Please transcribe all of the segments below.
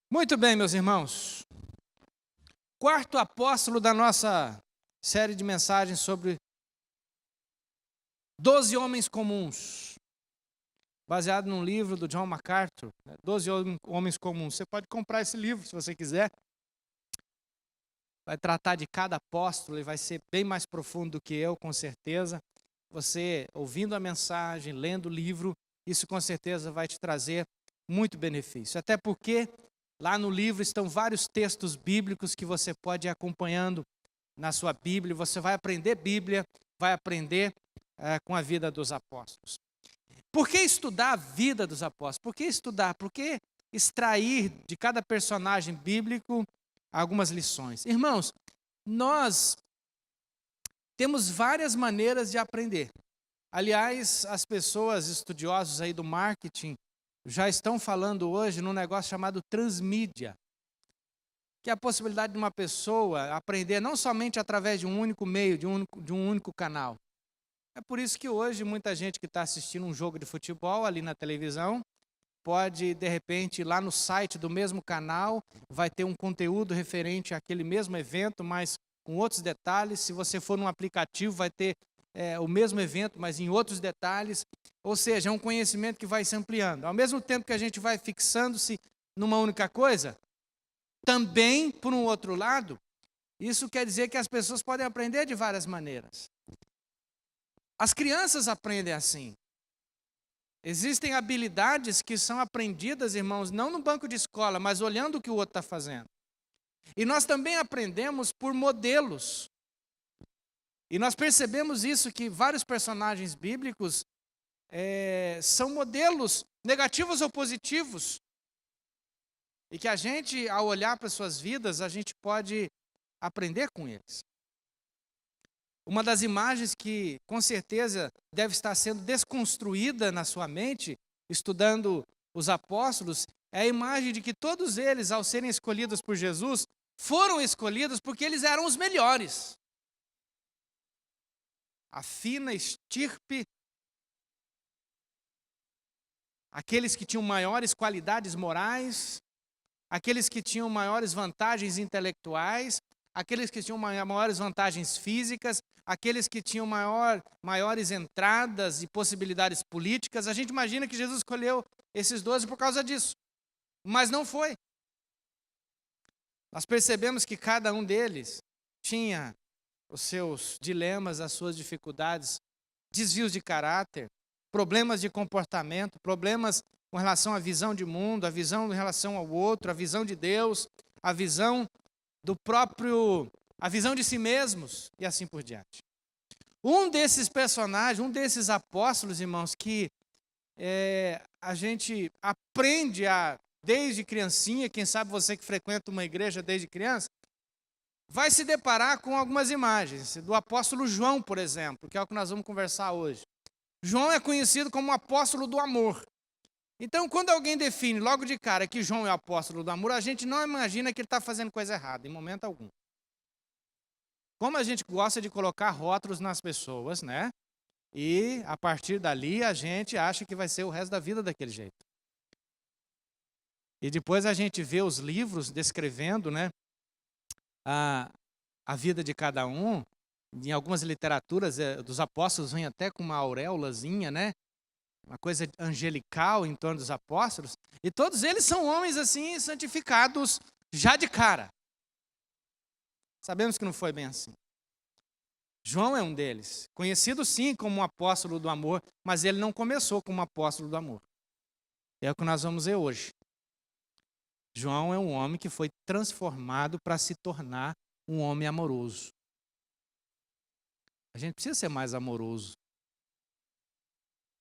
Muito bem, meus irmãos. Quarto apóstolo da nossa série de mensagens sobre 12 homens comuns, baseado num livro do John MacArthur, 12 homens comuns. Você pode comprar esse livro se você quiser. Vai tratar de cada apóstolo e vai ser bem mais profundo do que eu, com certeza. Você, ouvindo a mensagem, lendo o livro, isso com certeza vai te trazer muito benefício. Até porque lá no livro estão vários textos bíblicos que você pode ir acompanhando na sua Bíblia. Você vai aprender Bíblia, vai aprender com a vida dos apóstolos. Por que estudar a vida dos apóstolos? Por que estudar? Por que extrair de cada personagem bíblico algumas lições? Irmãos, nós temos várias maneiras de aprender. Aliás, as pessoas estudiosos aí do marketing já estão falando hoje num negócio chamado transmídia, que é a possibilidade de uma pessoa aprender não somente através de um único meio, de um único canal. É por isso que hoje muita gente que está assistindo um jogo de futebol ali na televisão pode, de repente, ir lá no site do mesmo canal, vai ter um conteúdo referente àquele mesmo evento, mas com outros detalhes. Se você for num aplicativo, vai ter o mesmo evento, mas em outros detalhes. Ou seja, é um conhecimento que vai se ampliando. Ao mesmo tempo que a gente vai fixando-se numa única coisa, também, por um outro lado, isso quer dizer que as pessoas podem aprender de várias maneiras. As crianças aprendem assim. Existem habilidades que são aprendidas, irmãos, não no banco de escola, mas olhando o que o outro está fazendo. E nós também aprendemos por modelos. E nós percebemos isso, que vários personagens bíblicos são modelos negativos ou positivos. E que a gente, ao olhar para suas vidas, a gente pode aprender com eles. Uma das imagens que, com certeza, deve estar sendo desconstruída na sua mente, estudando os apóstolos, é a imagem de que todos eles, ao serem escolhidos por Jesus, foram escolhidos porque eles eram os melhores. A fina estirpe, aqueles que tinham maiores qualidades morais, aqueles que tinham maiores vantagens intelectuais, aqueles que tinham maiores vantagens físicas, aqueles que tinham maiores entradas e possibilidades políticas. A gente imagina que Jesus escolheu esses 12 por causa disso, mas não foi. Nós percebemos que cada um deles tinha os seus dilemas, as suas dificuldades, desvios de caráter, problemas de comportamento, problemas com relação à visão de mundo, a visão em relação ao outro, a visão de Deus, a visão do próprio, a visão de si mesmos e assim por diante. Um desses personagens, um desses apóstolos, irmãos, que a gente aprende desde criancinha, quem sabe você que frequenta uma igreja desde criança, vai se deparar com algumas imagens do apóstolo João, por exemplo, que é o que nós vamos conversar hoje. João é conhecido como o apóstolo do amor. Então, quando alguém define logo de cara que João é o apóstolo do amor, a gente não imagina que ele está fazendo coisa errada, em momento algum. Como a gente gosta de colocar rótulos nas pessoas, né? E, a partir dali, a gente acha que vai ser o resto da vida daquele jeito. E depois a gente vê os livros descrevendo, né, a vida de cada um. Em algumas literaturas dos apóstolos vem até com uma auréolazinha, né? Uma coisa angelical em torno dos apóstolos. E todos eles são homens assim, santificados já de cara. Sabemos que não foi bem assim. João é um deles, conhecido sim como um apóstolo do amor, mas ele não começou como apóstolo do amor. É o que nós vamos ver hoje. João é um homem que foi transformado para se tornar um homem amoroso. A gente precisa ser mais amoroso.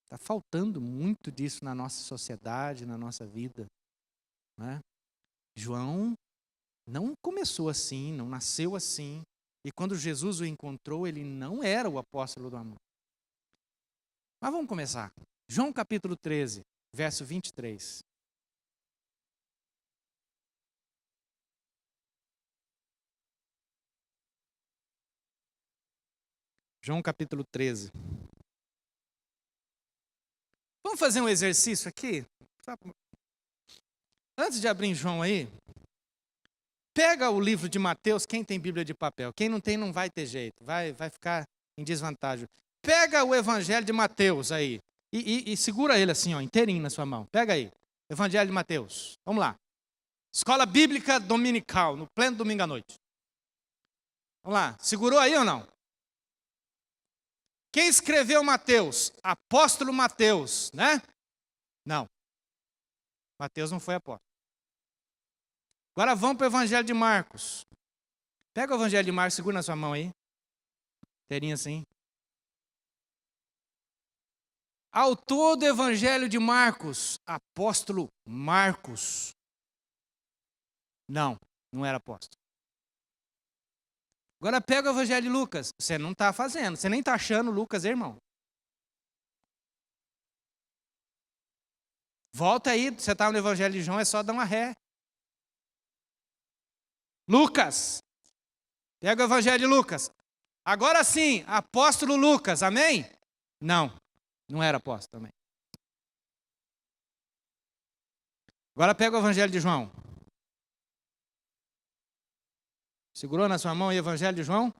Está faltando muito disso na nossa sociedade, na nossa vida. Né? João não começou assim, não nasceu assim. E quando Jesus o encontrou, ele não era o apóstolo do amor. Mas vamos começar. João capítulo 13, verso 23. João capítulo 13. Vamos fazer um exercício aqui? Antes de abrir em João aí, pega o livro de Mateus, quem tem Bíblia de papel. Quem não tem não vai ter jeito, vai ficar em desvantagem. Pega o Evangelho de Mateus aí e segura ele assim, ó, inteirinho na sua mão. Pega aí, Evangelho de Mateus. Vamos lá. Escola Bíblica Dominical, no pleno domingo à noite. Vamos lá, segurou aí ou não? Quem escreveu Mateus? Apóstolo Mateus, né? Não. Mateus não foi apóstolo. Agora vamos para o Evangelho de Marcos. Pega o Evangelho de Marcos, segura na sua mão aí. Inteirinho assim. Autor do Evangelho de Marcos, apóstolo Marcos. Não era apóstolo. Agora pega o Evangelho de Lucas. Você não está fazendo, você nem está achando Lucas, irmão. Volta aí, você está no Evangelho de João, é só dar uma ré. Lucas. Pega o Evangelho de Lucas. Agora sim, apóstolo Lucas, amém? Não era apóstolo também. Agora pega o Evangelho de João. Segurou na sua mão aí o Evangelho de João?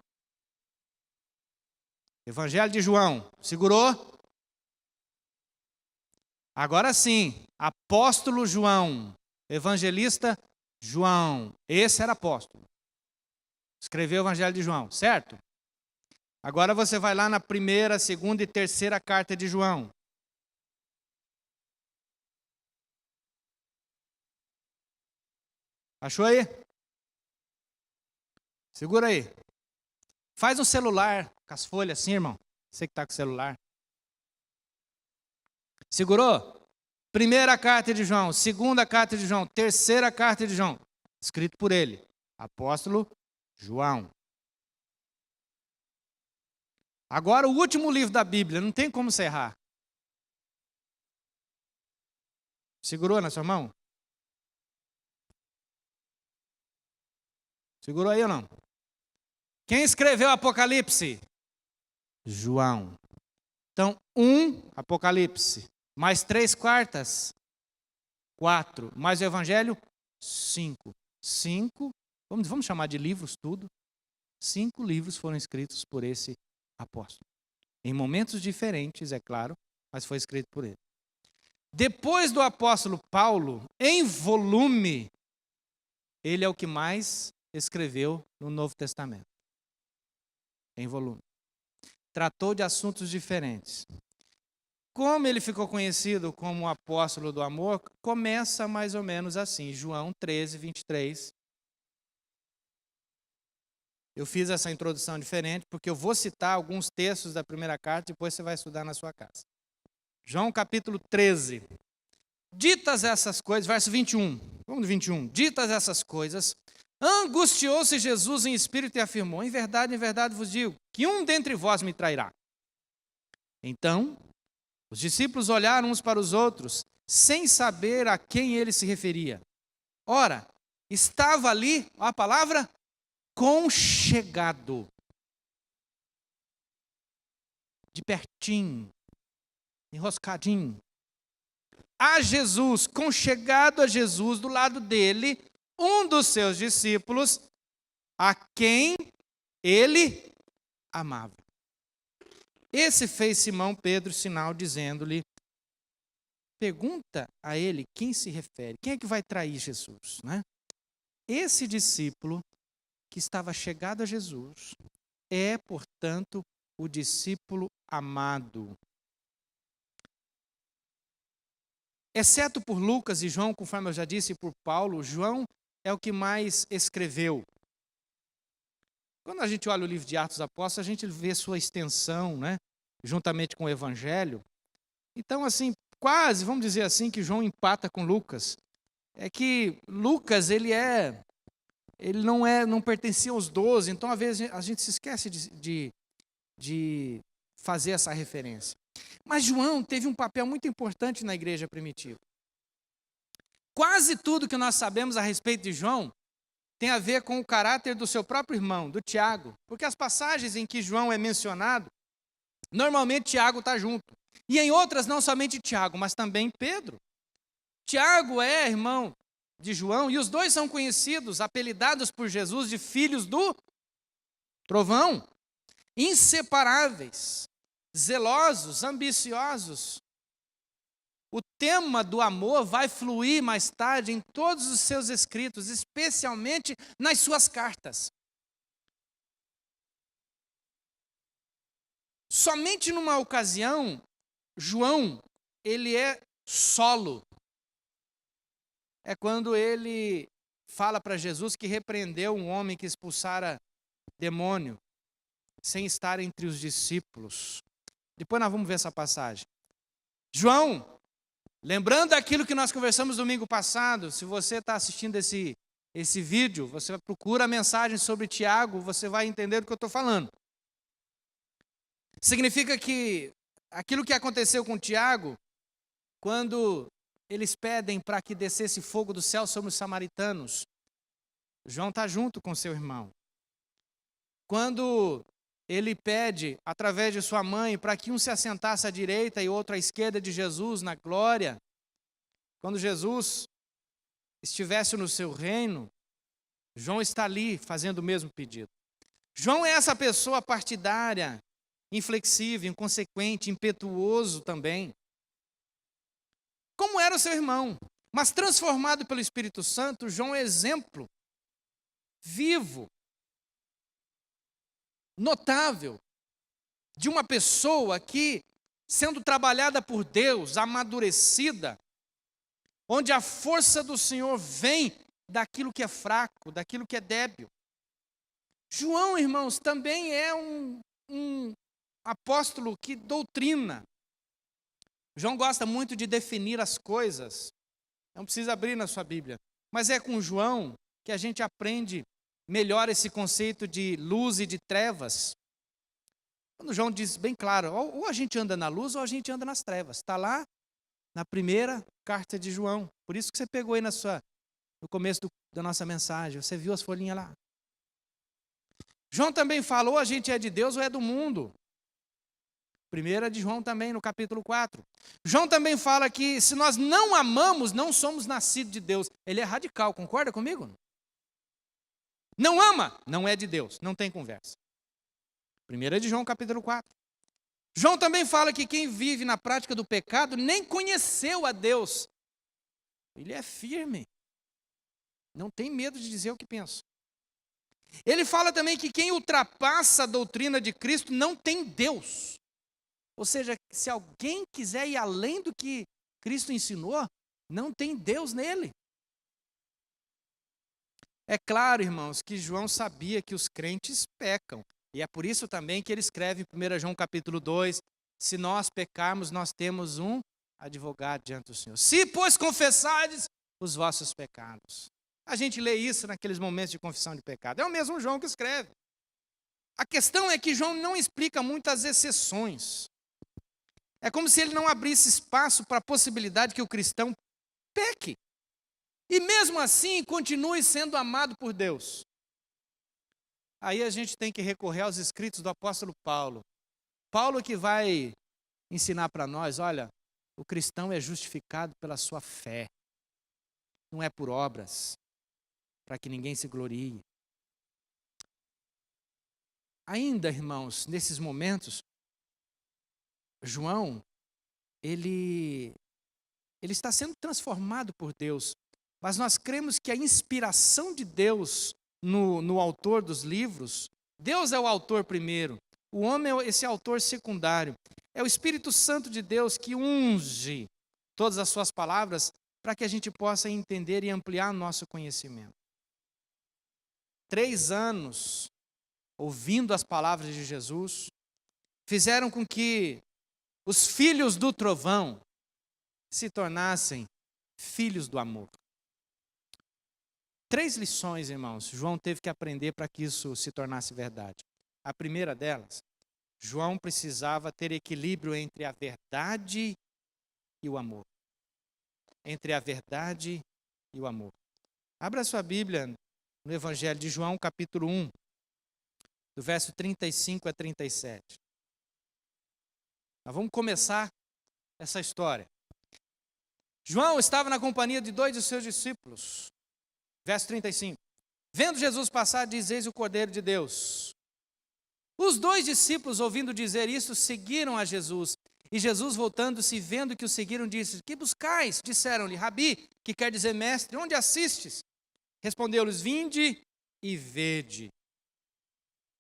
Evangelho de João. Segurou? Agora sim, apóstolo João. Evangelista João. Esse era apóstolo. Escreveu o Evangelho de João, certo? Agora você vai lá na primeira, segunda e terceira carta de João. Achou aí? Segura aí. Faz um celular com as folhas assim, irmão. Você que está com o celular. Segurou? Primeira carta de João, segunda carta de João, terceira carta de João. Escrito por ele. Apóstolo João. Agora o último livro da Bíblia, não tem como você errar. Segurou na sua mão? Segurou aí ou não? Quem escreveu Apocalipse? João. Então, Apocalipse, mais 3 quartas, 4, mais o Evangelho, 5. 5, vamos chamar de livros tudo. 5 livros foram escritos por esse apóstolo. Em momentos diferentes, é claro, mas foi escrito por ele. Depois do apóstolo Paulo, em volume, ele é o que mais escreveu no Novo Testamento. Em volume. Tratou de assuntos diferentes. Como ele ficou conhecido como o apóstolo do amor, começa mais ou menos assim, João 13, 23. Eu fiz essa introdução diferente, porque eu vou citar alguns textos da primeira carta, depois você vai estudar na sua casa. João capítulo 13. Ditas essas coisas, verso 21. Vamos no 21. Ditas essas coisas, angustiou-se Jesus em espírito e afirmou: em verdade vos digo, que um dentre vós me trairá. Então, os discípulos olharam uns para os outros, sem saber a quem ele se referia. Ora, estava ali, a palavra, conchegado. De pertinho, enroscadinho. A Jesus, conchegado a Jesus, do lado dele, um dos seus discípulos, a quem ele amava. Esse fez Simão Pedro sinal, dizendo-lhe: pergunta a ele quem se refere, quem é que vai trair Jesus, né? Esse discípulo que estava chegado a Jesus é, portanto, o discípulo amado. Exceto por Lucas e João, conforme eu já disse, e por Paulo, João é o que mais escreveu. Quando a gente olha o livro de Atos dos Apóstolos, a gente vê sua extensão, né, juntamente com o Evangelho. Então, assim, quase, vamos dizer assim, que João empata com Lucas. É que Lucas, ele não pertencia aos 12, então, às vezes, a gente se esquece de fazer essa referência. Mas João teve um papel muito importante na igreja primitiva. Quase tudo que nós sabemos a respeito de João tem a ver com o caráter do seu próprio irmão, do Tiago. Porque as passagens em que João é mencionado, normalmente Tiago está junto. E em outras, não somente Tiago, mas também Pedro. Tiago é, irmão, de João, e os dois são conhecidos, apelidados por Jesus de filhos do trovão, inseparáveis, zelosos, ambiciosos. O tema do amor vai fluir mais tarde em todos os seus escritos, especialmente nas suas cartas. Somente numa ocasião, João, ele é solo. É quando ele fala para Jesus que repreendeu um homem que expulsara demônio, sem estar entre os discípulos. Depois nós vamos ver essa passagem. João, lembrando aquilo que nós conversamos domingo passado, se você está assistindo esse vídeo, você procura a mensagem sobre Tiago, você vai entender do que eu estou falando. Significa que aquilo que aconteceu com Tiago, quando eles pedem para que descesse fogo do céu sobre os samaritanos, João está junto com seu irmão. Quando ele pede, através de sua mãe, para que um se assentasse à direita e outro à esquerda de Jesus na glória, quando Jesus estivesse no seu reino, João está ali fazendo o mesmo pedido. João é essa pessoa partidária, inflexível, inconsequente, impetuoso também. Como era o seu irmão, mas transformado pelo Espírito Santo, João é exemplo vivo, notável, de uma pessoa que, sendo trabalhada por Deus, amadurecida, onde a força do Senhor vem daquilo que é fraco, daquilo que é débil. João, irmãos, também é um apóstolo que doutrina. João gosta muito de definir as coisas. Não precisa abrir na sua Bíblia. Mas é com João que a gente aprende melhor esse conceito de luz e de trevas. Quando João diz bem claro, ou a gente anda na luz ou a gente anda nas trevas. Está lá na primeira carta de João. Por isso que você pegou aí no começo da nossa mensagem. Você viu as folhinhas lá. João também falou, ou a gente é de Deus ou é do mundo. Primeira de João também, no capítulo 4. João também fala que se nós não amamos, não somos nascidos de Deus. Ele é radical, concorda comigo? Não ama, não é de Deus, não tem conversa. Primeira de João, capítulo 4. João também fala que quem vive na prática do pecado nem conheceu a Deus. Ele é firme. Não tem medo de dizer o que pensa. Ele fala também que quem ultrapassa a doutrina de Cristo não tem Deus. Ou seja, se alguém quiser ir além do que Cristo ensinou, não tem Deus nele. É claro, irmãos, que João sabia que os crentes pecam. E é por isso também que ele escreve em 1 João capítulo 2, se nós pecarmos, nós temos um advogado diante do Senhor. Se, pois, confessardes os vossos pecados. A gente lê isso naqueles momentos de confissão de pecado. É o mesmo João que escreve. A questão é que João não explica muitas exceções. É como se ele não abrisse espaço para a possibilidade que o cristão peque. E mesmo assim, continue sendo amado por Deus. Aí a gente tem que recorrer aos escritos do apóstolo Paulo. Paulo que vai ensinar para nós, olha, o cristão é justificado pela sua fé. Não é por obras, para que ninguém se glorie. Ainda, irmãos, nesses momentos, João, ele está sendo transformado por Deus, mas nós cremos que a inspiração de Deus no autor dos livros, Deus é o autor primeiro, o homem é esse autor secundário, é o Espírito Santo de Deus que unge todas as suas palavras para que a gente possa entender e ampliar nosso conhecimento. 3 anos ouvindo as palavras de Jesus fizeram com que os filhos do trovão se tornassem filhos do amor. 3 lições, irmãos, João teve que aprender para que isso se tornasse verdade. A primeira delas, João precisava ter equilíbrio entre a verdade e o amor. Entre a verdade e o amor. Abra sua Bíblia no Evangelho de João, capítulo 1, do verso 35 a 37. Nós vamos começar essa história. João estava na companhia de 2 de seus discípulos. Verso 35. Vendo Jesus passar, diz: eis o Cordeiro de Deus. Os 2 discípulos, ouvindo dizer isso, seguiram a Jesus. E Jesus, voltando-se, vendo que o seguiram, disse: que buscais? Disseram-lhe: Rabi, que quer dizer mestre, onde assistes? Respondeu-lhes: vinde e vede.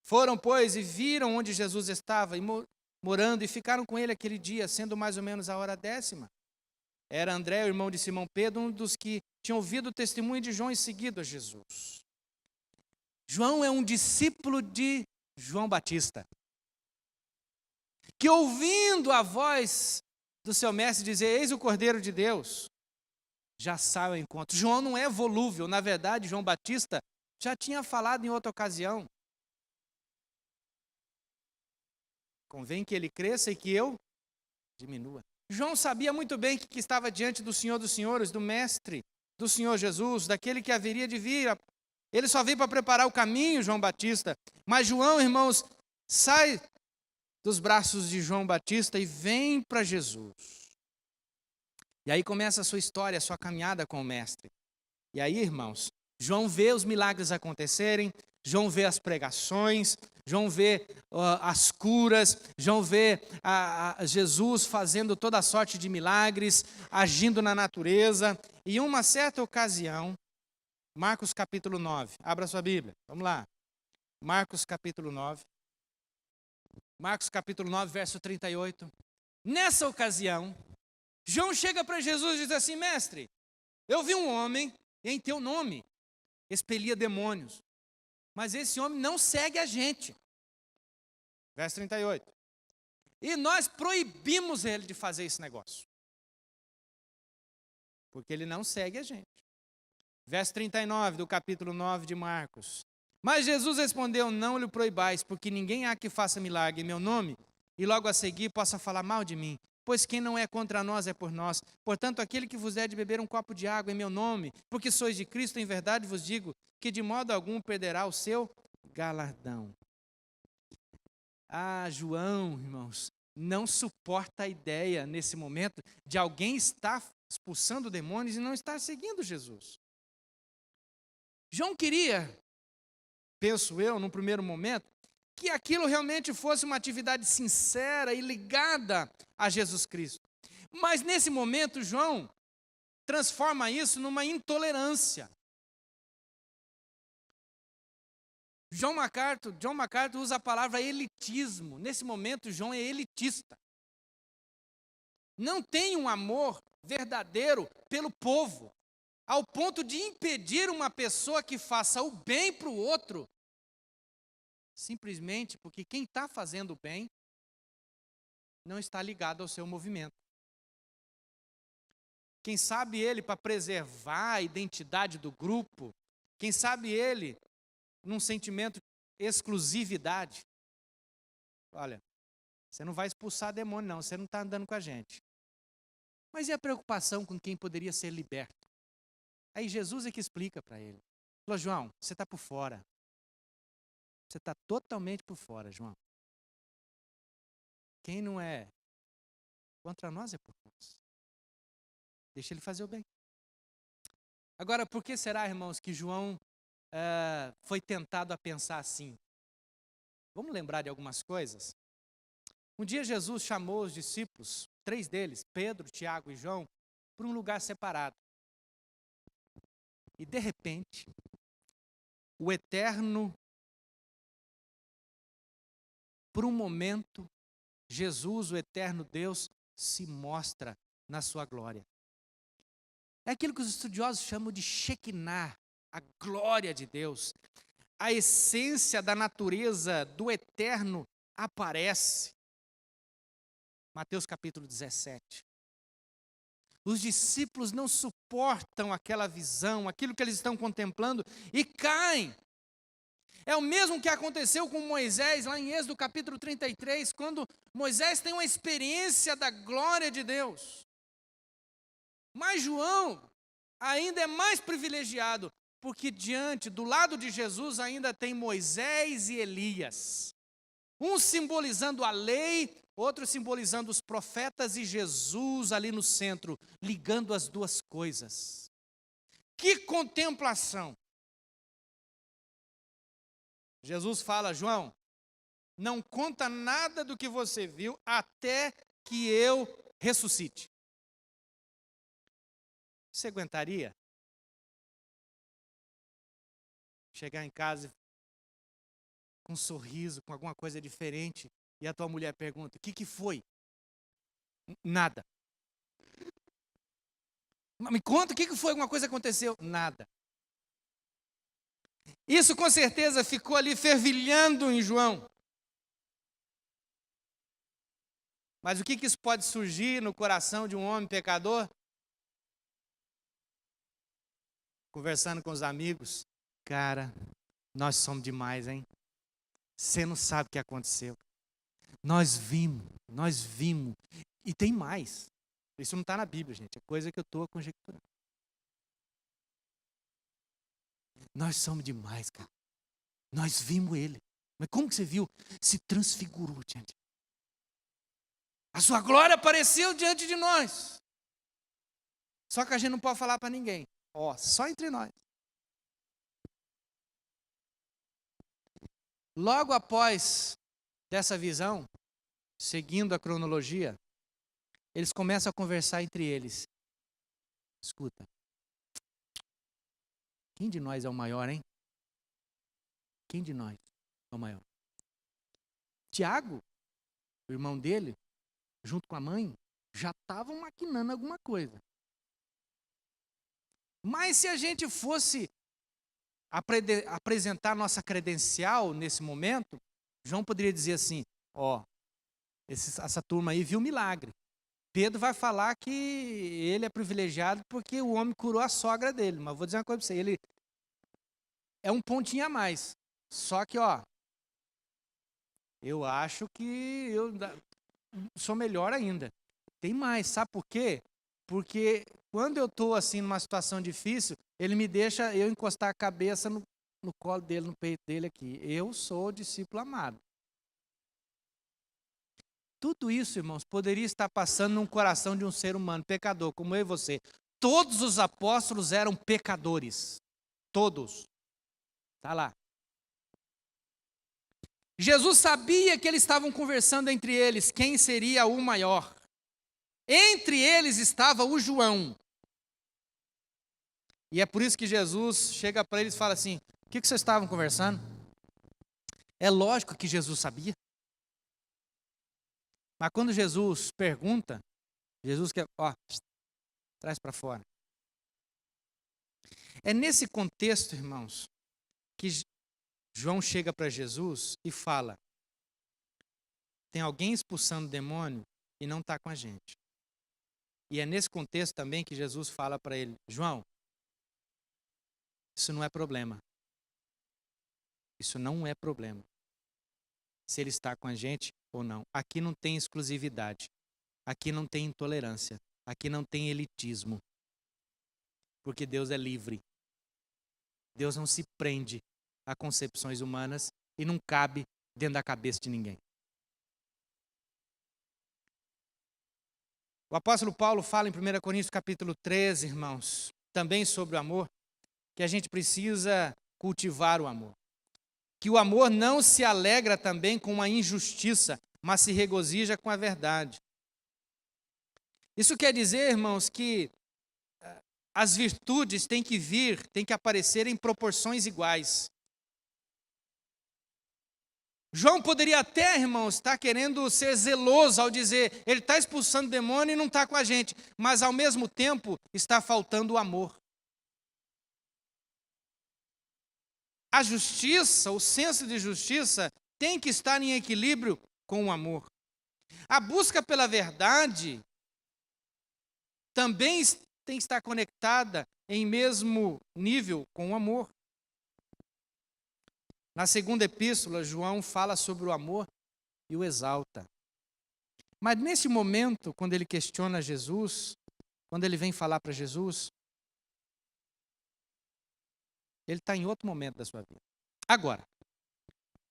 Foram, pois, e viram onde Jesus estava, morando, e ficaram com ele aquele dia, sendo mais ou menos a hora 10ª. Era André, o irmão de Simão Pedro, um dos que tinham ouvido o testemunho de João e seguido a Jesus. João é um discípulo de João Batista, que ouvindo a voz do seu mestre dizer: eis o Cordeiro de Deus, já sai ao encontro. João não é volúvel, na verdade, João Batista já tinha falado em outra ocasião: convém que ele cresça e que eu diminua. João sabia muito bem que estava diante do Senhor dos Senhores, do Mestre, do Senhor Jesus, daquele que haveria de vir. Ele só veio para preparar o caminho, João Batista. Mas João, irmãos, sai dos braços de João Batista e vem para Jesus. E aí começa a sua história, a sua caminhada com o Mestre. E aí, irmãos, João vê os milagres acontecerem, João vê as pregações, João vê as curas, João vê Jesus fazendo toda sorte de milagres, agindo na natureza. E em uma certa ocasião, Marcos capítulo 9, abra sua Bíblia, vamos lá. Marcos capítulo 9, verso 38. Nessa ocasião, João chega para Jesus e diz assim: mestre, eu vi um homem em teu nome, expelia demônios, mas esse homem não segue a gente. Verso 38. E nós proibimos ele de fazer esse negócio, porque ele não segue a gente. Verso 39 do capítulo 9 de Marcos. Mas Jesus respondeu: não lhe proibais, porque ninguém há que faça milagre em meu nome, e logo a seguir possa falar mal de mim. Pois quem não é contra nós é por nós. Portanto, aquele que vos der de beber um copo de água em meu nome, porque sois de Cristo, em verdade vos digo, que de modo algum perderá o seu galardão. João, irmãos, não suporta a ideia, nesse momento, de alguém estar expulsando demônios e não estar seguindo Jesus. João queria, penso eu, num primeiro momento, que aquilo realmente fosse uma atividade sincera e ligada a Jesus Cristo. Mas nesse momento, João transforma isso numa intolerância. John MacArthur usa a palavra elitismo. Nesse momento, João é elitista. Não tem um amor verdadeiro pelo povo, ao ponto de impedir uma pessoa que faça o bem para o outro, simplesmente porque quem está fazendo o bem não está ligado ao seu movimento. Quem sabe ele, para preservar a identidade do grupo, quem sabe ele, num sentimento de exclusividade, olha, você não vai expulsar demônio não, você não está andando com a gente. Mas e a preocupação com quem poderia ser liberto? Aí Jesus é que explica para ele. Falou: João, você está por fora. Você está totalmente por fora, João. Quem não é contra nós é por nós. Deixa ele fazer o bem. Agora, por que será, irmãos, que João foi tentado a pensar assim? Vamos lembrar de algumas coisas? Um dia Jesus chamou os discípulos, 3 deles, Pedro, Tiago e João, para um lugar separado. E de repente, o Eterno, por um momento, Jesus, o Eterno Deus, se mostra na sua glória. É aquilo que os estudiosos chamam de Shekinah, a glória de Deus. A essência da natureza do Eterno aparece. Mateus capítulo 17. Os discípulos não suportam aquela visão, aquilo que eles estão contemplando, e caem. É o mesmo que aconteceu com Moisés, lá em Êxodo capítulo 33, quando Moisés tem uma experiência da glória de Deus. Mas João ainda é mais privilegiado, porque do lado de Jesus ainda tem Moisés e Elias. Um simbolizando a lei, outro simbolizando os profetas e Jesus ali no centro, ligando as duas coisas. Que contemplação! Jesus fala, João, não conta nada do que você viu até que eu ressuscite. Você aguentaria chegar em casa com um sorriso, com alguma coisa diferente, e a tua mulher pergunta, o que foi? Nada. Me conta, o que foi? Alguma coisa aconteceu? Nada. Isso com certeza ficou ali fervilhando em João. Mas o que isso pode surgir no coração de um homem pecador? Conversando com os amigos, cara, nós somos demais, hein? Você não sabe o que aconteceu. Nós vimos. E tem mais. Isso não está na Bíblia, gente. É coisa que eu estou conjecturando. Nós somos demais, cara. Nós vimos ele. Mas como que você viu? Se transfigurou diante. A sua glória apareceu diante de nós. Só que a gente não pode falar para ninguém. Só entre nós. Logo após dessa visão, seguindo a cronologia, eles começam a conversar entre eles. Escuta. Quem de nós é o maior, hein? Quem de nós é o maior? Tiago, o irmão dele, junto com a mãe, já estavam maquinando alguma coisa. Mas se a gente fosse apresentar nossa credencial nesse momento, João poderia dizer assim, essa turma aí viu milagre. Pedro vai falar que ele é privilegiado porque o homem curou a sogra dele. Mas vou dizer uma coisa para você, ele é um pontinho a mais. Só que, eu acho que eu sou melhor ainda. Tem mais, sabe por quê? Porque quando eu estou assim numa situação difícil, ele me deixa eu encostar a cabeça no colo dele, no peito dele aqui. Eu sou discípulo amado. Tudo isso, irmãos, poderia estar passando no coração de um ser humano pecador, como eu e você. Todos os apóstolos eram pecadores. Todos. Está lá. Jesus sabia que eles estavam conversando entre eles, quem seria o maior. Entre eles estava o João. E é por isso que Jesus chega para eles e fala assim, o que vocês estavam conversando? É lógico que Jesus sabia. Mas quando Jesus pergunta, Jesus quer, traz para fora. É nesse contexto, irmãos, que João chega para Jesus e fala, tem alguém expulsando o demônio e não está com a gente. E é nesse contexto também que Jesus fala para ele, João, isso não é problema. Isso não é problema. Se ele está com a gente ou não. Aqui não tem exclusividade. Aqui não tem intolerância. Aqui não tem elitismo. Porque Deus é livre. Deus não se prende a concepções humanas e não cabe dentro da cabeça de ninguém. O apóstolo Paulo fala em 1 Coríntios capítulo 13, irmãos, também sobre o amor, que a gente precisa cultivar o amor. Que o amor não se alegra também com a injustiça, mas se regozija com a verdade. Isso quer dizer, irmãos, que as virtudes têm que aparecer em proporções iguais. João poderia até, irmãos, estar querendo ser zeloso ao dizer, ele está expulsando o demônio e não está com a gente, mas ao mesmo tempo está faltando o amor. A justiça, o senso de justiça, tem que estar em equilíbrio com o amor. A busca pela verdade também tem que estar conectada em mesmo nível com o amor. Na segunda epístola, João fala sobre o amor e o exalta. Mas nesse momento, quando ele questiona Jesus, quando ele vem falar para Jesus, ele está em outro momento da sua vida. Agora,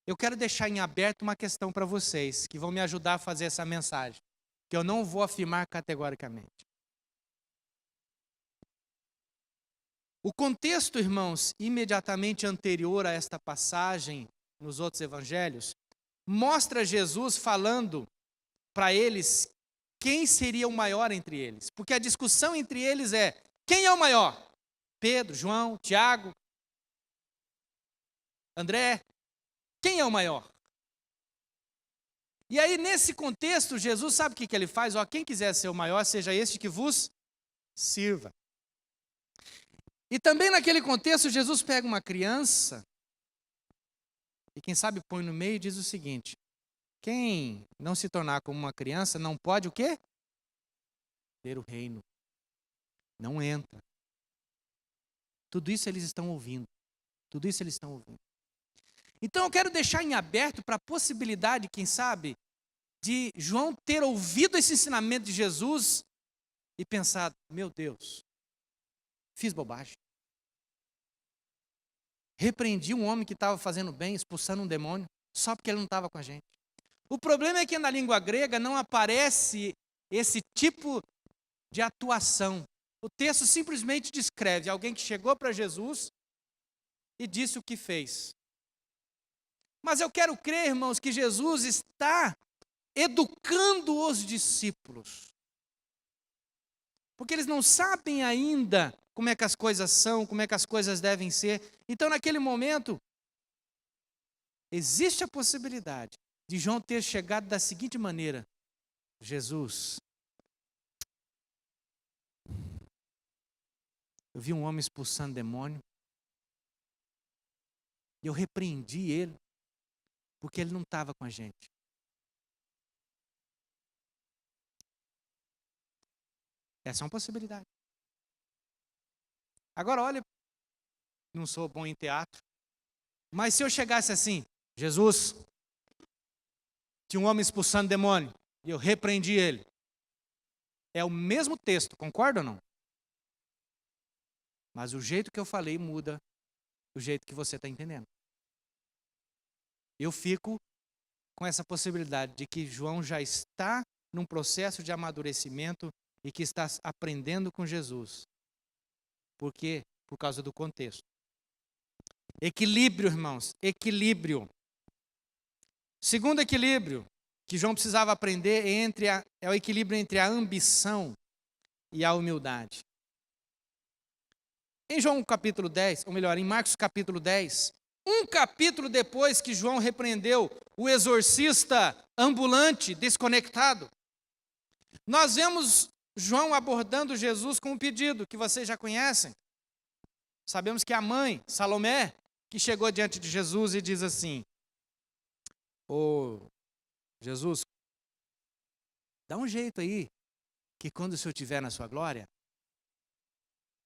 eu quero deixar em aberto uma questão para vocês, que vão me ajudar a fazer essa mensagem, que eu não vou afirmar categoricamente. O contexto, irmãos, imediatamente anterior a esta passagem, nos outros evangelhos, mostra Jesus falando para eles quem seria o maior entre eles. Porque a discussão entre eles é, quem é o maior? Pedro, João, Tiago, André, quem é o maior? E aí, nesse contexto, Jesus sabe o que ele faz? Ó, quem quiser ser o maior, seja este que vos sirva. E também naquele contexto, Jesus pega uma criança, e quem sabe põe no meio e diz o seguinte, quem não se tornar como uma criança, não pode o quê? Ter o reino. Não entra. Tudo isso eles estão ouvindo. Tudo isso eles estão ouvindo. Então eu quero deixar em aberto para a possibilidade, quem sabe, de João ter ouvido esse ensinamento de Jesus e pensado, meu Deus, fiz bobagem. Repreendi um homem que estava fazendo bem, expulsando um demônio, só porque ele não estava com a gente. O problema é que na língua grega não aparece esse tipo de atuação. O texto simplesmente descreve alguém que chegou para Jesus e disse o que fez. Mas eu quero crer, irmãos, que Jesus está educando os discípulos. Porque eles não sabem ainda como é que as coisas são, como é que as coisas devem ser. Então, naquele momento, existe a possibilidade de João ter chegado da seguinte maneira: Jesus, eu vi um homem expulsando demônio, e eu repreendi ele, porque ele não estava com a gente. Essa é uma possibilidade. Agora, olha, não sou bom em teatro, mas se eu chegasse assim, Jesus, tinha um homem expulsando demônio, e eu repreendi ele. É o mesmo texto, concorda ou não? Mas o jeito que eu falei muda o jeito que você está entendendo. Eu fico com essa possibilidade de que João já está num processo de amadurecimento e que está aprendendo com Jesus. Por quê? Por causa do contexto. Equilíbrio, irmãos, equilíbrio. Segundo equilíbrio que João precisava aprender é o equilíbrio entre a ambição e a humildade. Em João capítulo 10, ou melhor, em Marcos capítulo 10, um capítulo depois que João repreendeu o exorcista ambulante desconectado, nós vemos João abordando Jesus com um pedido que vocês já conhecem. Sabemos que a mãe, Salomé, que chegou diante de Jesus e diz assim, ô Jesus, dá um jeito aí, que quando o Senhor estiver na sua glória,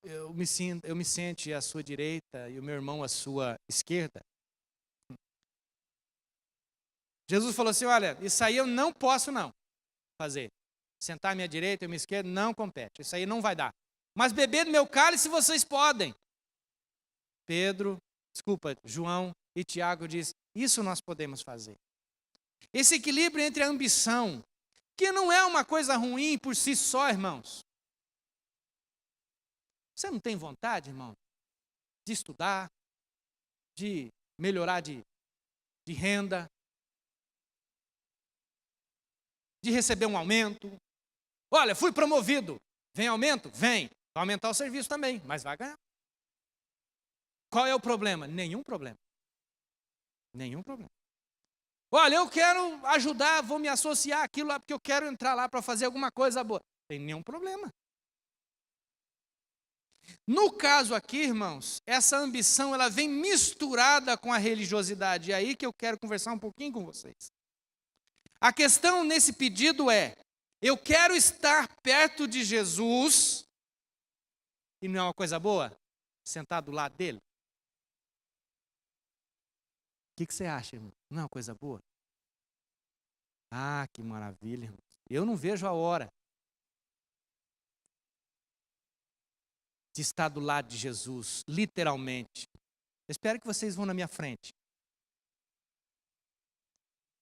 eu me sente à sua direita e o meu irmão à sua esquerda. Jesus falou assim, olha, isso aí eu não posso não fazer. Sentar à minha direita e à minha esquerda não compete, isso aí não vai dar. Mas beber do meu cálice vocês podem. João e Tiago diz, isso nós podemos fazer. Esse equilíbrio entre a ambição, que não é uma coisa ruim por si só, irmãos. Você não tem vontade, irmão, de estudar, de melhorar de renda, de receber um aumento? Olha, fui promovido. Vem aumento? Vem. Vai aumentar o serviço também, mas vai ganhar. Qual é o problema? Nenhum problema. Nenhum problema. Olha, eu quero ajudar, vou me associar àquilo lá, porque eu quero entrar lá para fazer alguma coisa boa. Tem nenhum problema. No caso aqui, irmãos, essa ambição, ela vem misturada com a religiosidade. É aí que eu quero conversar um pouquinho com vocês. A questão nesse pedido é, eu quero estar perto de Jesus, e não é uma coisa boa? Sentar do lado dele? O que você acha, irmão? Não é uma coisa boa? Ah, que maravilha, irmão. Eu não vejo a hora de estar do lado de Jesus, literalmente. Eu espero que vocês vão na minha frente.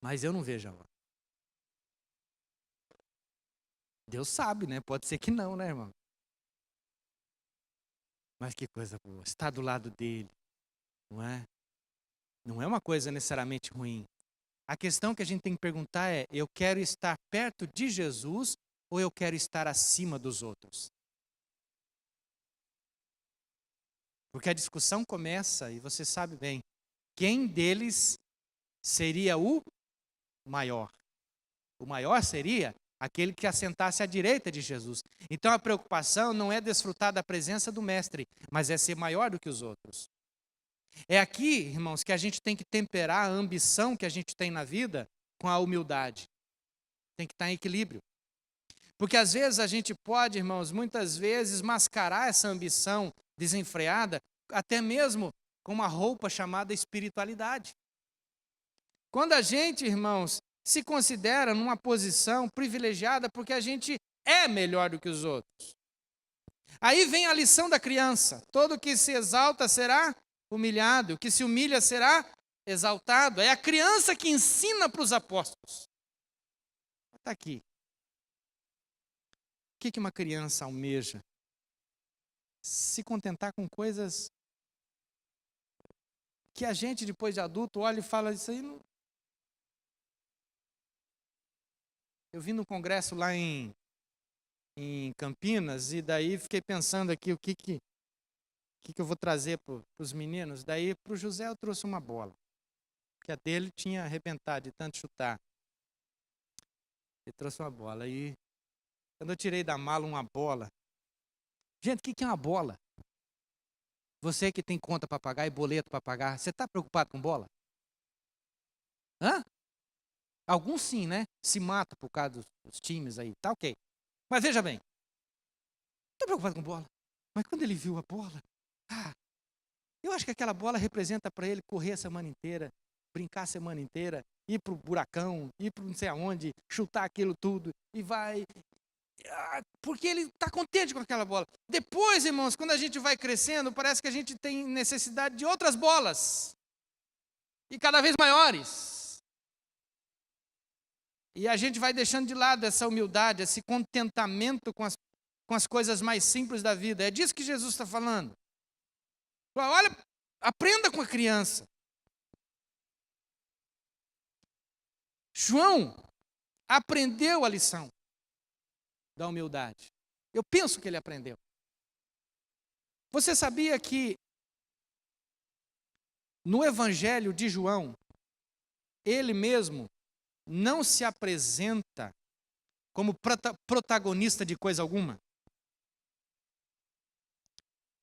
Mas eu não vejo a hora. Deus sabe, né? Pode ser que não, né, irmão? Mas que coisa boa. Estar do lado dele, não é? Não é uma coisa necessariamente ruim. A questão que a gente tem que perguntar é: eu quero estar perto de Jesus ou eu quero estar acima dos outros? Porque a discussão começa, e você sabe bem, quem deles seria o maior? O maior seria aquele que assentasse à direita de Jesus. Então a preocupação não é desfrutar da presença do Mestre, mas é ser maior do que os outros. É aqui, irmãos, que a gente tem que temperar a ambição que a gente tem na vida com a humildade. Tem que estar em equilíbrio. Porque às vezes a gente pode, irmãos, muitas vezes mascarar essa ambição desenfreada, até mesmo com uma roupa chamada espiritualidade. Quando a gente, irmãos, se considera numa posição privilegiada porque a gente é melhor do que os outros. Aí vem a lição da criança: todo que se exalta será humilhado, o que se humilha será exaltado. É a criança que ensina para os apóstolos. Está aqui. O que uma criança almeja? Se contentar com coisas que a gente, depois de adulto, olha e fala: isso aí não. Eu vim no congresso lá em Campinas, e daí fiquei pensando aqui o que eu vou trazer para os meninos. Daí para o José eu trouxe uma bola, que a dele tinha arrebentado de tanto chutar. Ele trouxe uma bola. E quando eu tirei da mala uma bola... Gente, o que é uma bola? Você que tem conta para pagar e boleto para pagar, você está preocupado com bola? Hã? Alguns sim, né? Se matam por causa dos times aí, tá ok. Mas veja bem, estou preocupado com bola. Mas quando ele viu a bola, eu acho que aquela bola representa para ele correr a semana inteira, brincar a semana inteira, ir para o buracão, ir para não sei aonde, chutar aquilo tudo, e vai... porque ele está contente com aquela bola. Depois, irmãos, quando a gente vai crescendo, parece que a gente tem necessidade de outras bolas, e cada vez maiores. E a gente vai deixando de lado essa humildade, esse contentamento com as coisas mais simples da vida. É disso que Jesus está falando. Olha, aprenda com a criança. João aprendeu a lição da humildade. Eu penso que ele aprendeu. Você sabia que no Evangelho de João, ele mesmo não se apresenta como protagonista de coisa alguma?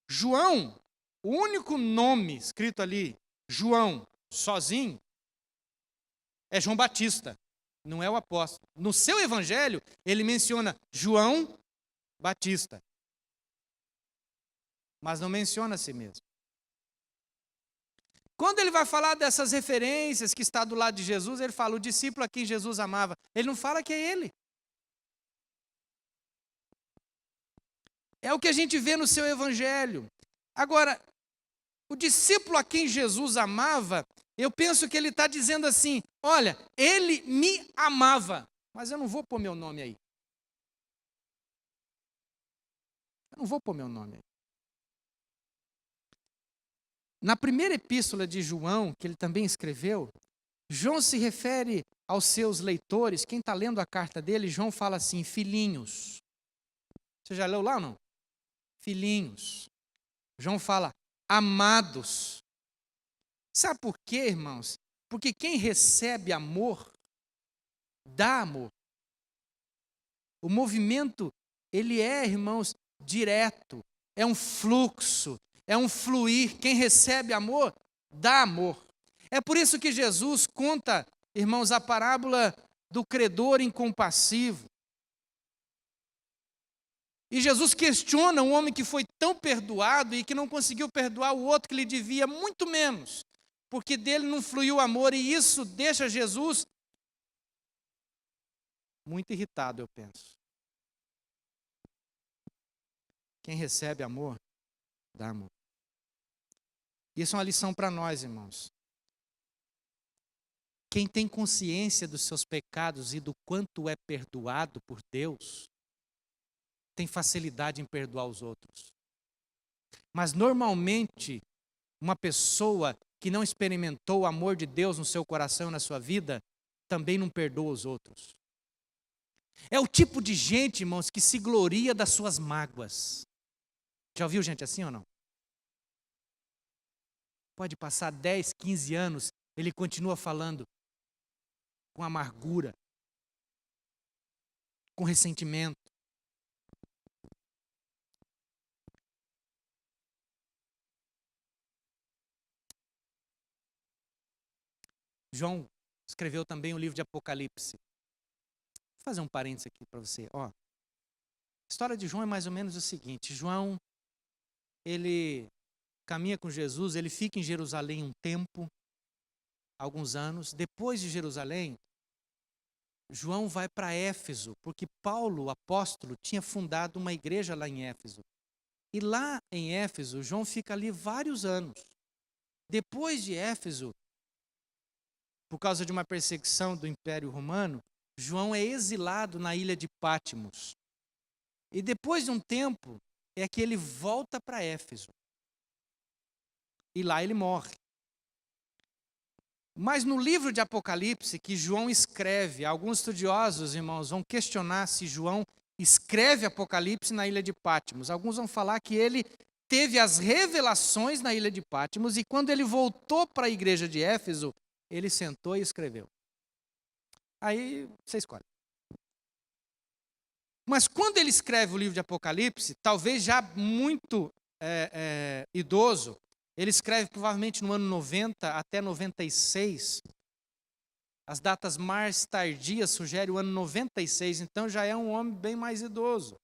João, o único nome escrito ali, João, sozinho, é João Batista, não é o apóstolo. No seu evangelho, ele menciona João Batista, mas não menciona a si mesmo. Quando ele vai falar dessas referências que está do lado de Jesus, ele fala o discípulo a quem Jesus amava. Ele não fala que é ele. É o que a gente vê no seu evangelho. Agora, o discípulo a quem Jesus amava, eu penso que ele está dizendo assim: olha, ele me amava, mas eu não vou pôr meu nome aí. Eu não vou pôr meu nome aí. Na primeira epístola de João, que ele também escreveu, João se refere aos seus leitores. Quem está lendo a carta dele, João fala assim: filhinhos. Você já leu lá ou não? Filhinhos. João fala amados. Sabe por quê, irmãos? Porque quem recebe amor, dá amor. O movimento, ele é, irmãos, direto. É um fluxo, é um fluir. Quem recebe amor, dá amor. É por isso que Jesus conta, irmãos, a parábola do credor incompassivo. E Jesus questiona um homem que foi tão perdoado e que não conseguiu perdoar o outro que lhe devia muito menos, porque dele não fluiu amor, e isso deixa Jesus muito irritado, eu penso. Quem recebe amor, dá amor. Isso é uma lição para nós, irmãos. Quem tem consciência dos seus pecados e do quanto é perdoado por Deus, tem facilidade em perdoar os outros. Mas normalmente, uma pessoa que não experimentou o amor de Deus no seu coração e na sua vida, também não perdoa os outros. É o tipo de gente, irmãos, que se gloria das suas mágoas. Já ouviu gente assim ou não? Pode passar 10, 15 anos, ele continua falando com amargura, com ressentimento. João escreveu também o livro de Apocalipse. Vou fazer um parênteses aqui para você. A história de João é mais ou menos o seguinte. João, ele caminha com Jesus, ele fica em Jerusalém um tempo, alguns anos. Depois de Jerusalém, João vai para Éfeso, porque Paulo, o apóstolo, tinha fundado uma igreja lá em Éfeso. E lá em Éfeso, João fica ali vários anos. Depois de Éfeso, por causa de uma perseguição do Império Romano, João é exilado na ilha de Patmos. E depois de um tempo, é que ele volta para Éfeso. E lá ele morre. Mas no livro de Apocalipse, que João escreve, alguns estudiosos, irmãos, vão questionar se João escreve Apocalipse na ilha de Patmos. Alguns vão falar que ele teve as revelações na ilha de Patmos e quando ele voltou para a igreja de Éfeso, ele sentou e escreveu. Aí você escolhe. Mas quando ele escreve o livro de Apocalipse, talvez já muito idoso, ele escreve provavelmente no ano 90 até 96. As datas mais tardias sugerem o ano 96, então já é um homem bem mais idoso.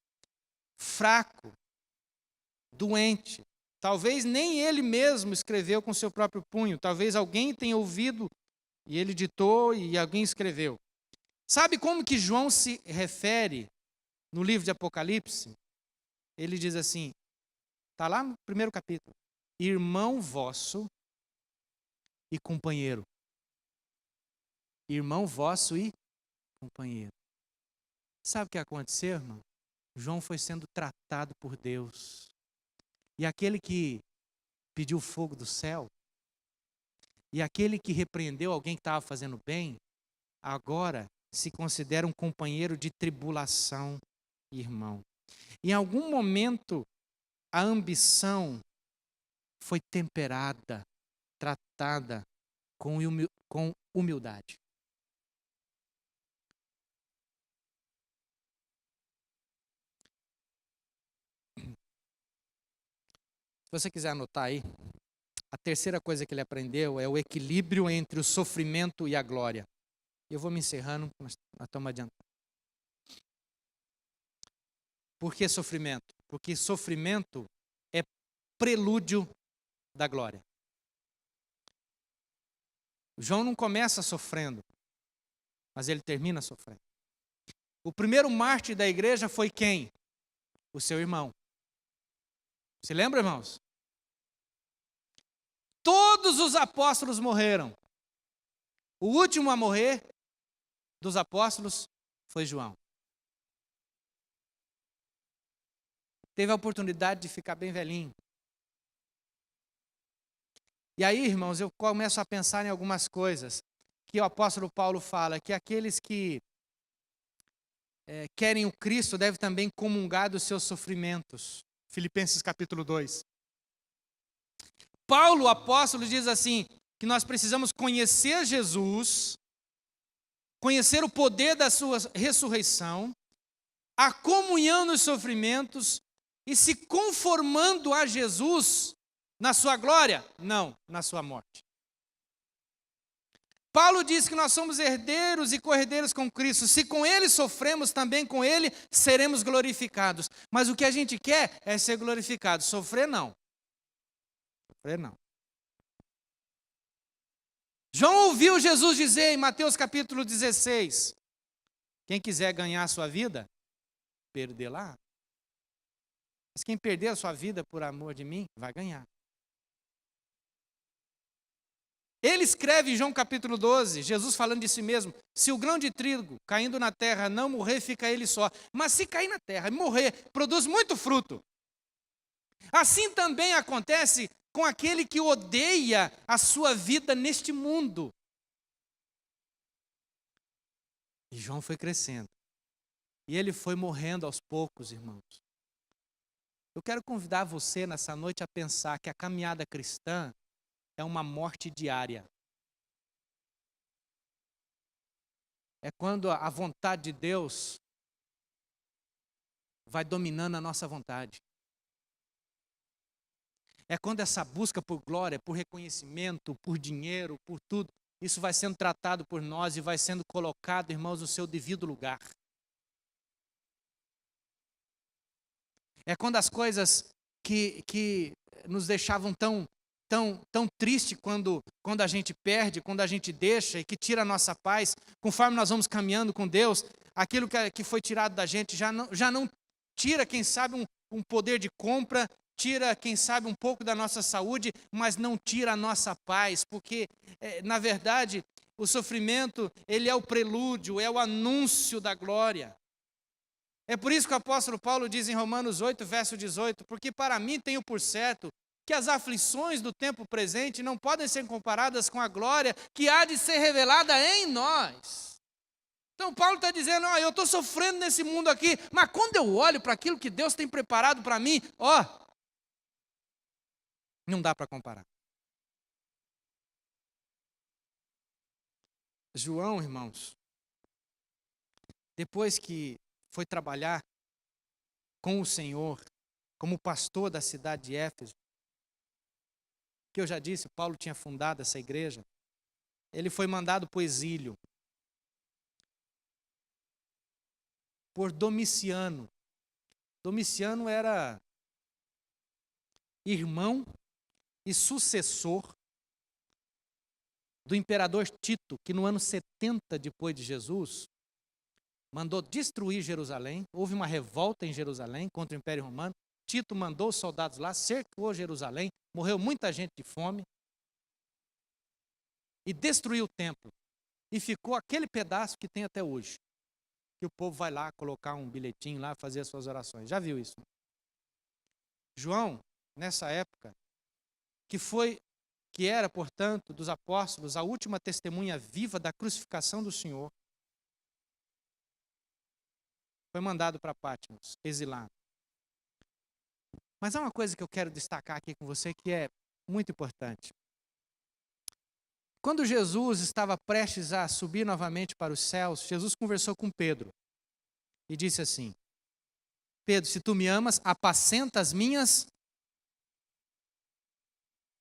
Fraco, doente. Talvez nem ele mesmo escreveu com seu próprio punho. Talvez alguém tenha ouvido e ele ditou e alguém escreveu. Sabe como que João se refere no livro de Apocalipse? Ele diz assim, está lá no primeiro capítulo. Irmão vosso e companheiro. Irmão vosso e companheiro. Sabe o que aconteceu, irmão? João foi sendo tratado por Deus. E aquele que pediu fogo do céu, e aquele que repreendeu alguém que estava fazendo bem, agora se considera um companheiro de tribulação, irmão. Em algum momento, a ambição foi temperada, tratada com humildade. Se você quiser anotar aí, a terceira coisa que ele aprendeu é o equilíbrio entre o sofrimento e a glória. Eu vou me encerrando, nós estamos adiantando. Por que sofrimento? Porque sofrimento é prelúdio da glória. João não começa sofrendo, mas ele termina sofrendo. O primeiro mártir da igreja foi quem? O seu irmão. Se lembra, irmãos? Todos os apóstolos morreram. O último a morrer dos apóstolos foi João. Teve a oportunidade de ficar bem velhinho. E aí, irmãos, eu começo a pensar em algumas coisas que o apóstolo Paulo fala, que aqueles que querem o Cristo devem também comungar dos seus sofrimentos. Filipenses capítulo 2. Paulo, o apóstolo, diz assim, que nós precisamos conhecer Jesus, conhecer o poder da sua ressurreição, a comunhão nos sofrimentos e se conformando a Jesus na sua glória? Não, na sua morte. Paulo diz que nós somos herdeiros e co-herdeiros com Cristo. Se com Ele sofremos, também com Ele seremos glorificados. Mas o que a gente quer é ser glorificado. Sofrer não. Sofrer não. João ouviu Jesus dizer em Mateus capítulo 16, quem quiser ganhar a sua vida, perdê-la. Mas quem perder a sua vida por amor de mim, vai ganhar. Ele escreve em João capítulo 12, Jesus falando de si mesmo: se o grão de trigo caindo na terra não morrer, fica ele só. Mas se cair na terra e morrer, produz muito fruto. Assim também acontece com aquele que odeia a sua vida neste mundo. E João foi crescendo. E ele foi morrendo aos poucos, irmãos. Eu quero convidar você nessa noite a pensar que a caminhada cristã é uma morte diária. É quando a vontade de Deus vai dominando a nossa vontade. É quando essa busca por glória, por reconhecimento, por dinheiro, por tudo, isso vai sendo tratado por nós e vai sendo colocado, irmãos, no seu devido lugar. É quando as coisas que nos deixavam tão triste quando a gente perde, quando a gente deixa e que tira a nossa paz, conforme nós vamos caminhando com Deus, aquilo que foi tirado da gente já não tira, quem sabe, um poder de compra, tira, quem sabe, um pouco da nossa saúde, mas não tira a nossa paz, porque, na verdade, o sofrimento, ele é o prelúdio, é o anúncio da glória. É por isso que o apóstolo Paulo diz em Romanos 8, verso 18, porque para mim tenho por certo que as aflições do tempo presente não podem ser comparadas com a glória que há de ser revelada em nós. Então Paulo está dizendo, eu estou sofrendo nesse mundo aqui, mas quando eu olho para aquilo que Deus tem preparado para mim, não dá para comparar. João, irmãos, depois que foi trabalhar com o Senhor, como pastor da cidade de Éfeso, que eu já disse, Paulo tinha fundado essa igreja, ele foi mandado para o exílio por Domiciano. Domiciano era irmão e sucessor do imperador Tito, que no ano 70 depois de Jesus, mandou destruir Jerusalém. Houve uma revolta em Jerusalém contra o Império Romano. Tito mandou os soldados lá, cercou Jerusalém, morreu muita gente de fome e destruiu o templo. E ficou aquele pedaço que tem até hoje, que o povo vai lá colocar um bilhetinho lá, fazer as suas orações. Já viu isso? João, nessa época, que era, portanto, dos apóstolos, a última testemunha viva da crucificação do Senhor, foi mandado para Patmos, exilado. Mas há uma coisa que eu quero destacar aqui com você que é muito importante. Quando Jesus estava prestes a subir novamente para os céus, Jesus conversou com Pedro e disse assim: Pedro, se tu me amas, apacenta as minhas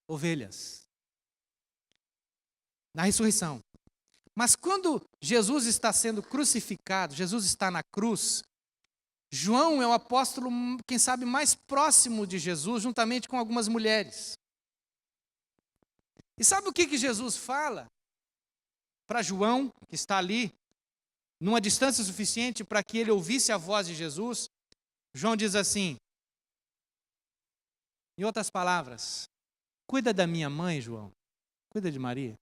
ovelhas. Na ressurreição. Mas quando Jesus está sendo crucificado, Jesus está na cruz, João é o apóstolo, quem sabe, mais próximo de Jesus, juntamente com algumas mulheres. E sabe o que Jesus fala para João, que está ali, numa distância suficiente para que ele ouvisse a voz de Jesus? João diz assim, em outras palavras, cuida da minha mãe, João, cuida de Maria.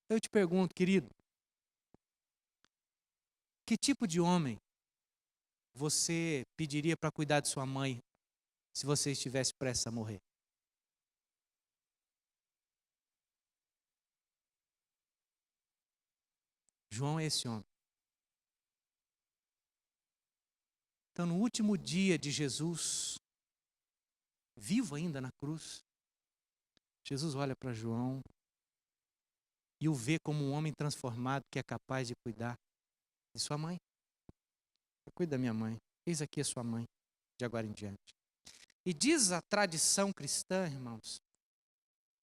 Eu te pergunto, querido, que tipo de homem você pediria para cuidar de sua mãe se você estivesse prestes a morrer? João é esse homem. Então, no último dia de Jesus, vivo ainda na cruz, Jesus olha para João e o vê como um homem transformado que é capaz de cuidar de sua mãe. Eu cuido da minha mãe. Eis aqui a sua mãe, de agora em diante. E diz a tradição cristã, irmãos,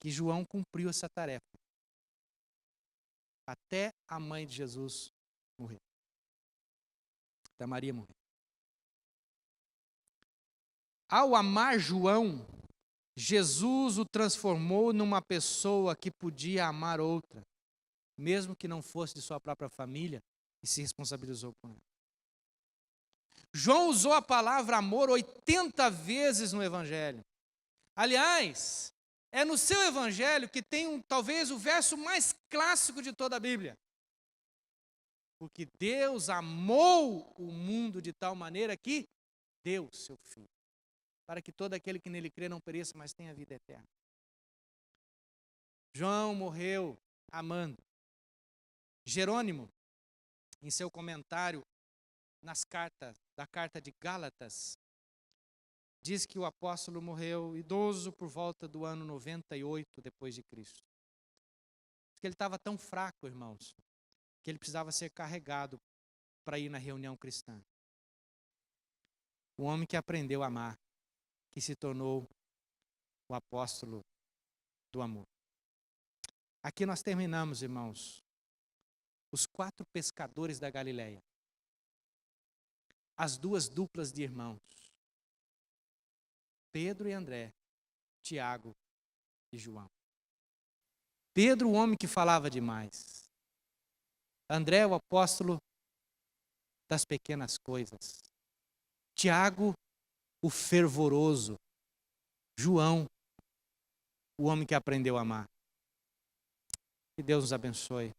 que João cumpriu essa tarefa. Até a mãe de Jesus morrer. Até Maria morrer. Ao amar João, Jesus o transformou numa pessoa que podia amar outra, mesmo que não fosse de sua própria família, e se responsabilizou por ela. João usou a palavra amor 80 vezes no Evangelho. Aliás, É no seu evangelho que tem talvez o verso mais clássico de toda a Bíblia. Porque Deus amou o mundo de tal maneira que deu seu Filho, para que todo aquele que nele crê não pereça, mas tenha vida eterna. João morreu amando. Jerônimo, em seu comentário da carta de Gálatas, diz que o apóstolo morreu idoso por volta do ano 98 depois de Cristo. Porque ele estava tão fraco, irmãos, que ele precisava ser carregado para ir na reunião cristã. Um homem que aprendeu a amar, que se tornou o apóstolo do amor. Aqui nós terminamos, irmãos, os 4 pescadores da Galileia. As 2 duplas de irmãos. Pedro e André, Tiago e João. Pedro, o homem que falava demais. André, o apóstolo das pequenas coisas. Tiago, o fervoroso. João, o homem que aprendeu a amar. Que Deus nos abençoe.